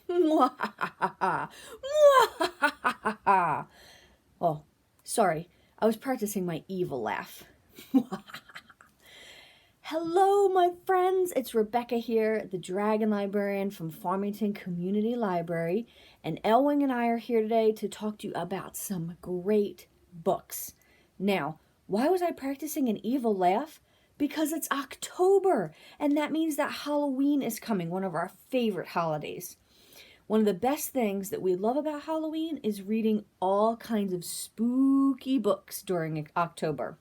Mwahaha. Mwahaha. Oh, sorry. I was practicing my evil laugh. Hello, my friends. It's Rebecca here, the Dragon Librarian from Farmington Community Library, and Elwing and I are here today to talk to you about some great books. Now, why was I practicing an evil laugh? Because it's October, and that means that Halloween is coming, one of our favorite holidays. One of the best things that we love about Halloween is reading all kinds of spooky books during October.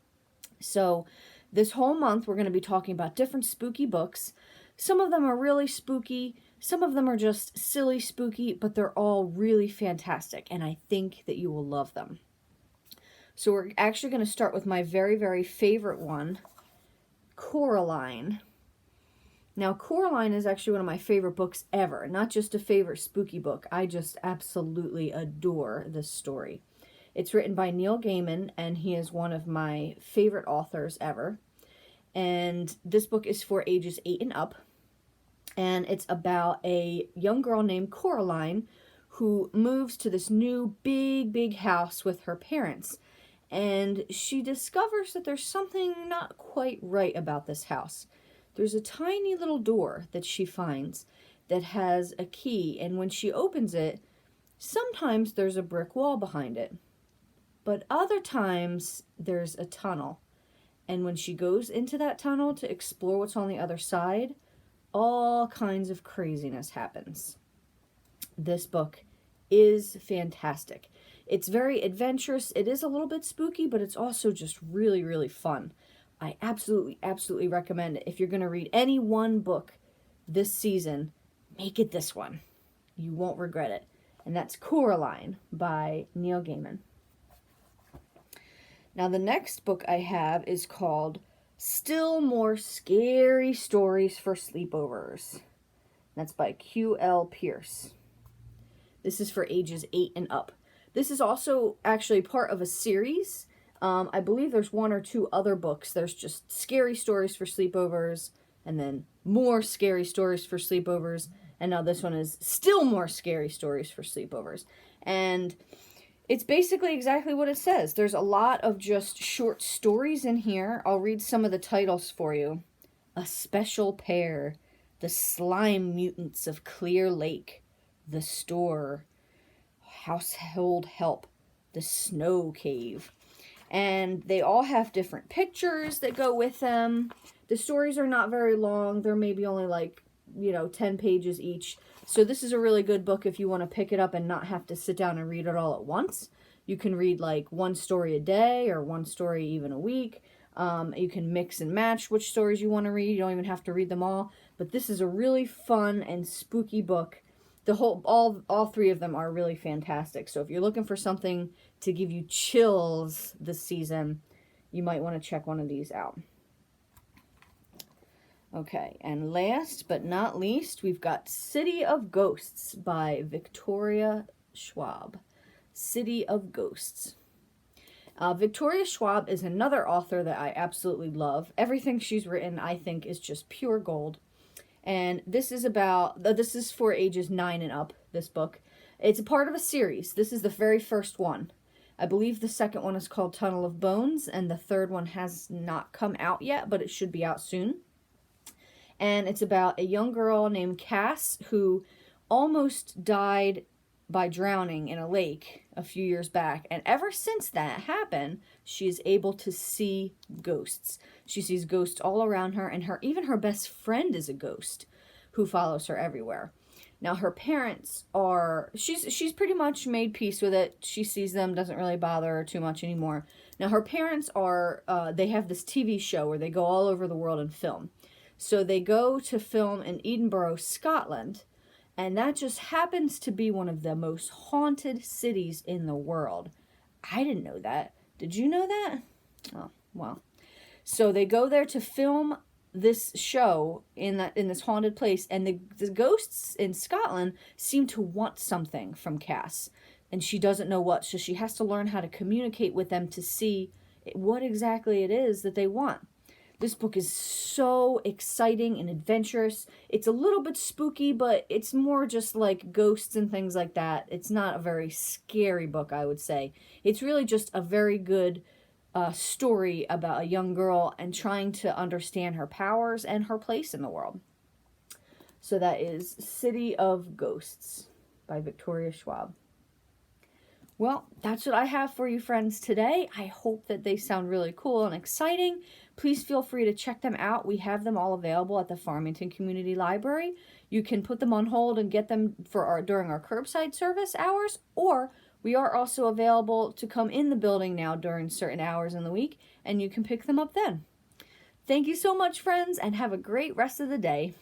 So this whole month we're going to be talking about different spooky books. Some of them are really spooky, some of them are just silly spooky, but they're all really fantastic, and I think that you will love them. So we're actually going to start with my very, very favorite one, Coraline. Now, Coraline is actually one of my favorite books ever. Not just a favorite spooky book. I just absolutely adore this story. It's written by Neil Gaiman, and he is one of my favorite authors ever. And this book is for ages 8 and up. And it's about a young girl named Coraline who moves to this new big house with her parents. And she discovers that there's something not quite right about this house. There's a tiny little door that she finds that has a key, and when she opens it, sometimes there's a brick wall behind it. But other times there's a tunnel. And when she goes into that tunnel to explore what's on the other side, all kinds of craziness happens. This book is fantastic. It's very adventurous. It is a little bit spooky, but it's also just really, really fun. I absolutely recommend it. If you're going to read any one book this season, make it this one. You won't regret it. And that's Coraline by Neil Gaiman. Now, the next book I have is called Still More Scary Stories for Sleepovers. That's by Q.L. Pearce. This is for ages 8 and up. This is also actually part of a series. I believe there's 1 or 2 other books. There's just scary stories for sleepovers, and then more scary stories for sleepovers, and now this one is still more scary stories for sleepovers. And it's basically exactly what it says. There's a lot of just short stories in here. I'll read some of the titles for you. A Special Pair, The Slime Mutants of Clear Lake, The Store, Household Help, The Snow Cave. And they all have different pictures that go with them. The stories are not very long. They're maybe only 10 pages each. So this is a really good book if you want to pick it up and not have to sit down and read it all at once. You can read one story a day or one story even a week. You can mix and match which stories you want to read. You don't even have to read them all. But this is a really fun and spooky book. All 3 of them are really fantastic. So if you're looking for something to give you chills this season, you might want to check one of these out. Okay, and last but not least, we've got City of Ghosts by Victoria Schwab. City of Ghosts. Victoria Schwab is another author that I absolutely love. Everything she's written, I think, is just pure gold. And this is for ages 9 and up, this book. It's a part of a series. This is the very first one. I believe the second one is called Tunnel of Bones, and the third one has not come out yet, but it should be out soon. And it's about a young girl named Cass who almost died by drowning in a lake a few years back. And ever since that happened, she is able to see ghosts. She sees ghosts all around her, and even her best friend is a ghost who follows her everywhere. Now, her parents she's pretty much made peace with it. She sees them, doesn't really bother her too much anymore. Now, her parents they have this TV show where they go all over the world and film. So they go to film in Edinburgh, Scotland, and that just happens to be one of the most haunted cities in the world. I didn't know that. Did you know that? Oh, well. So they go there to film this show in this haunted place, and the ghosts in Scotland seem to want something from Cass, and she doesn't know what, so she has to learn how to communicate with them to see what exactly it is that they want. This book is so exciting and adventurous. It's a little bit spooky, but it's more just like ghosts and things like that. It's not a very scary book, I would say. It's really just a very good story about a young girl and trying to understand her powers and her place in the world. So that is City of Ghosts by Victoria Schwab. Well, that's what I have for you, friends, today. I hope that they sound really cool and exciting. Please feel free to check them out. We have them all available at the Farmington Community Library. You can put them on hold and get them during our curbside service hours, or we are also available to come in the building now during certain hours in the week, and you can pick them up then. Thank you so much, friends, and have a great rest of the day.